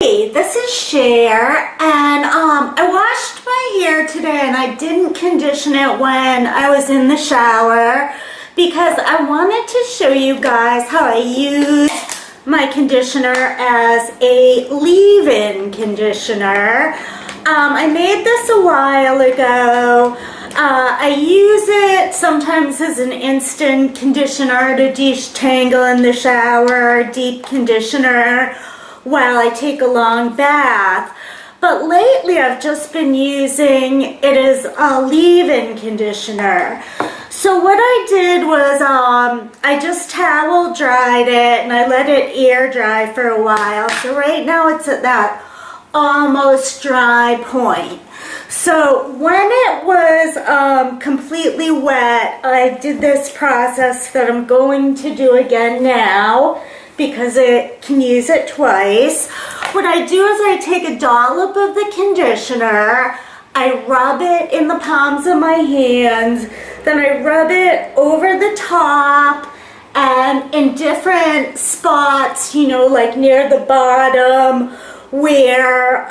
Hey, this is Cher, and I washed my hair today and I didn't condition it when I was in the shower because I wanted to show you guys how I use my conditioner as a leave-in conditioner. I made this a while ago. I use it sometimes as an instant conditioner to detangle in the shower, deep conditioner while I take a long bath. But lately I've just been using it as a leave-in conditioner. So what I did was I just towel dried it and I let it air dry for a while. So right now it's at that almost dry point. So when it was completely wet, I did this process that I'm going to do again now because it can use it twice. What I do is I take a dollop of the conditioner, I rub it in the palms of my hands, then I rub it over the top and in different spots, you know, like near the bottom where,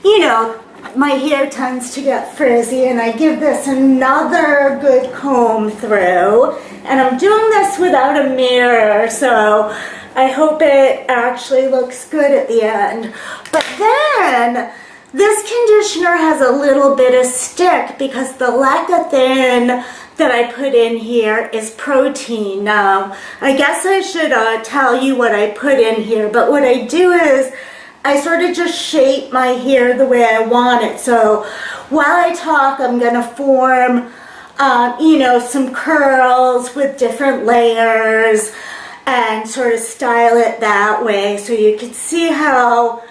you know, my hair tends to get frizzy, and I give this another good comb through. And I'm doing this without a mirror, so I hope it actually looks good at the end. But then this conditioner has a little bit of stick because the lecithin that I put in here is protein. Now, I guess I should tell you what I put in here, but what I do is I sort of just shape my hair the way I want it. So while I talk, I'm going to form, you know, some curls with different layers and sort of style it that way. So you can see how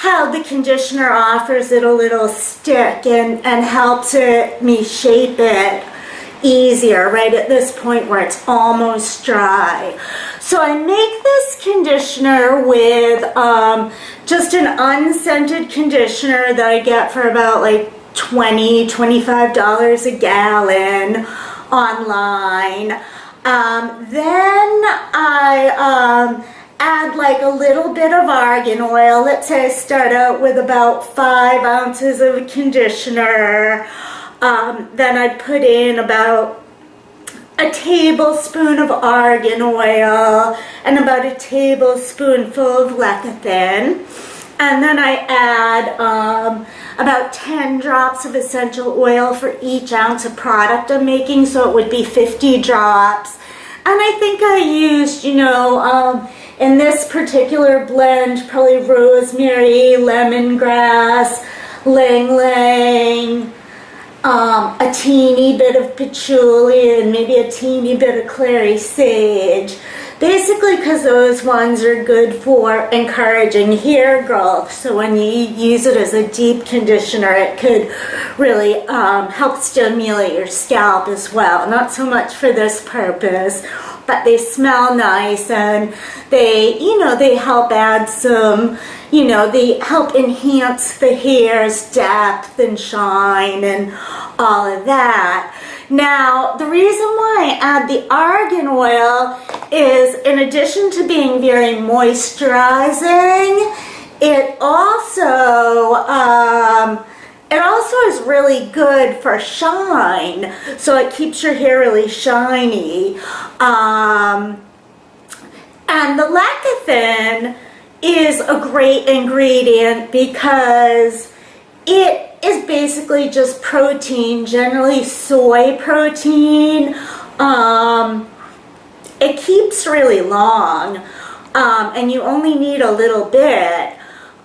the conditioner offers it a little stick and helps me shape it easier right at this point where it's almost dry. So I make this conditioner with just an unscented conditioner that I get for about like $25 a gallon online. Then I add like a little bit of argan oil. Let's say I start out with about 5 ounces of conditioner. Then I put in about a tablespoon of argan oil and about a tablespoonful of lecithin. And then I add about 10 drops of essential oil for each ounce of product I'm making, so it would be 50 drops. And I think I used, you know, in this particular blend, probably rosemary, lemongrass, ylang-ylang, a teeny bit of patchouli, and maybe a teeny bit of clary sage. Basically because those ones are good for encouraging hair growth. So when you use it as a deep conditioner, it could really help stimulate your scalp as well. Not so much for this purpose, but they smell nice and they, you know, they help add some, you know, they help enhance the hair's depth and shine and all of that. Now, the reason why I add the argan oil is, in addition to being very moisturizing, it also is really good for shine. So it keeps your hair really shiny. And the lecithin is a great ingredient because it is basically just protein, generally soy protein. It keeps really long, and you only need a little bit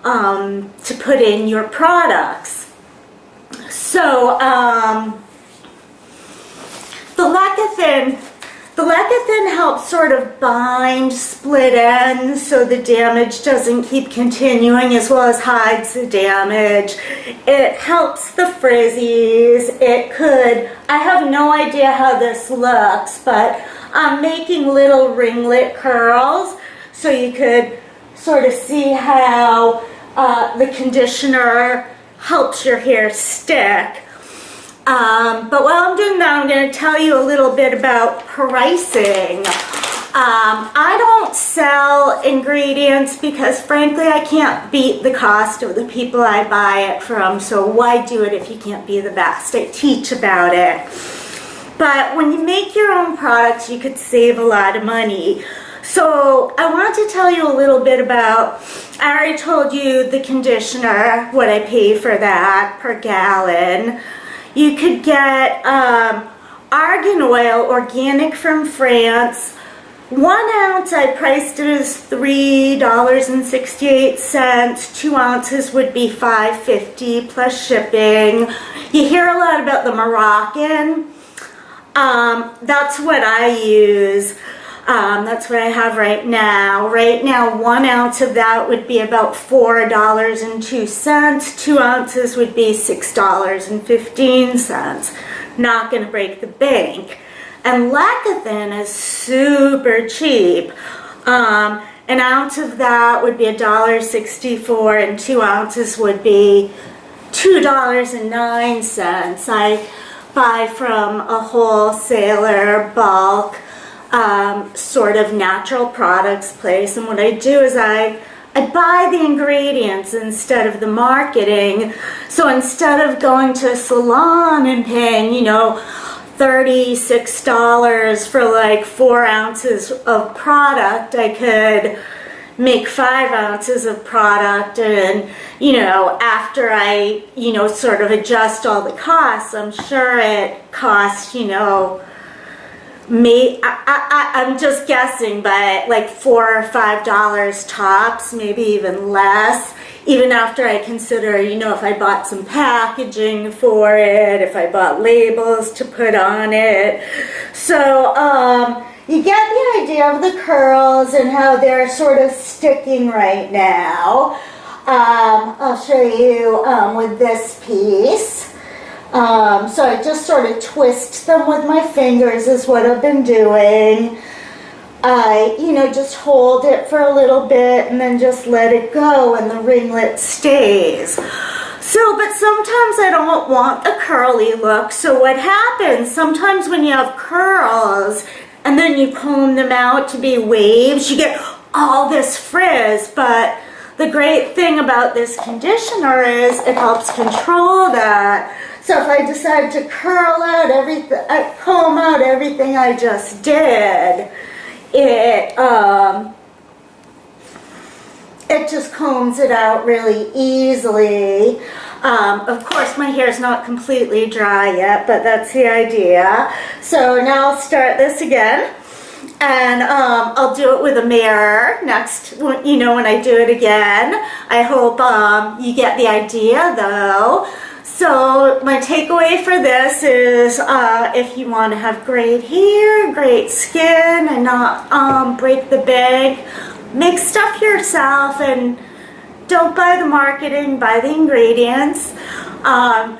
to put in your products. So the lecithin helps sort of bind split ends so the damage doesn't keep continuing, as well as hides the damage. It helps the frizzies. I have no idea how this looks, but I'm making little ringlet curls so you could sort of see how the conditioner helps your hair stick. But while I'm doing that, I'm going to tell you a little bit about pricing. I don't sell ingredients because frankly I can't beat the cost of the people I buy it from, so why do it if you can't be the best? I teach about it. But when you make your own products, you could save a lot of money. So I want to tell you a little bit about, I already told you the conditioner, what I pay for that per gallon. You could get Argan Oil, organic from France. 1 ounce, I priced it as $3.68. 2 ounces would be $5.50 plus shipping. You hear a lot about the Moroccan. That's what I use. That's what I have right now. Right now, 1 ounce of that would be about $4.02. 2 ounces would be $6.15. Not going to break the bank. And lecithin is super cheap. An ounce of that would be $1.64, and 2 ounces would be $2.09. I buy from a wholesaler, bulk, sort of natural products place, and what I do is I buy the ingredients instead of the marketing. So instead of going to a salon and paying, you know, $36 for like 4 ounces of product, I could make 5 ounces of product, and you know, after I, you know, sort of adjust all the costs, I'm sure it costs, you know, I'm just guessing, but like $4 or $5 tops, maybe even less, even after I consider, you know, if I bought some packaging for it, if I bought labels to put on it. So you get the idea of the curls and how they're sort of sticking right now. I'll show you with this piece. So I just sort of twist them with my fingers is what I've been doing. I, you know, just hold it for a little bit and then just let it go and the ringlet stays. So, but sometimes I don't want a curly look. So what happens, sometimes when you have curls and then you comb them out to be waves, you get all this frizz. But the great thing about this conditioner is it helps control that. So if I decide to curl out everything, comb out everything I just did, it just combs it out really easily. Of course, my hair is not completely dry yet, but that's the idea. So now I'll start this again, and I'll do it with a mirror next, you know, when I do it again. I hope you get the idea, though. So my takeaway for this is if you want to have great hair, great skin, and not break the bank, make stuff yourself and don't buy the marketing, buy the ingredients. I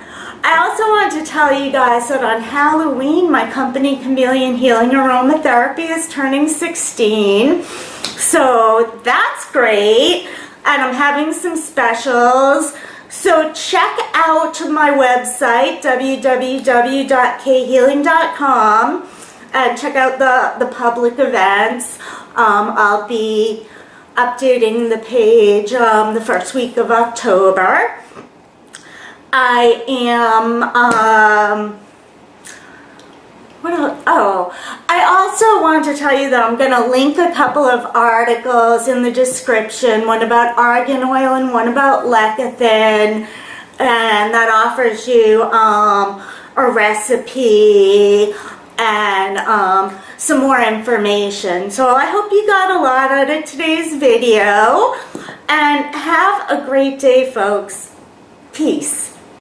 also want to tell you guys that on Halloween, my company, Chameleon Healing Aromatherapy, is turning 16. So that's great. And I'm having some specials. So check out my website, www.khealing.com, and check out the public events. I'll be updating the page the first week of October. I am, what else? Oh, I also want to tell you that I'm going to link a couple of articles in the description, one about argan oil and one about lecithin, and that offers you a recipe and some more information. So I hope you got a lot out of today's video, and have a great day, folks. Peace.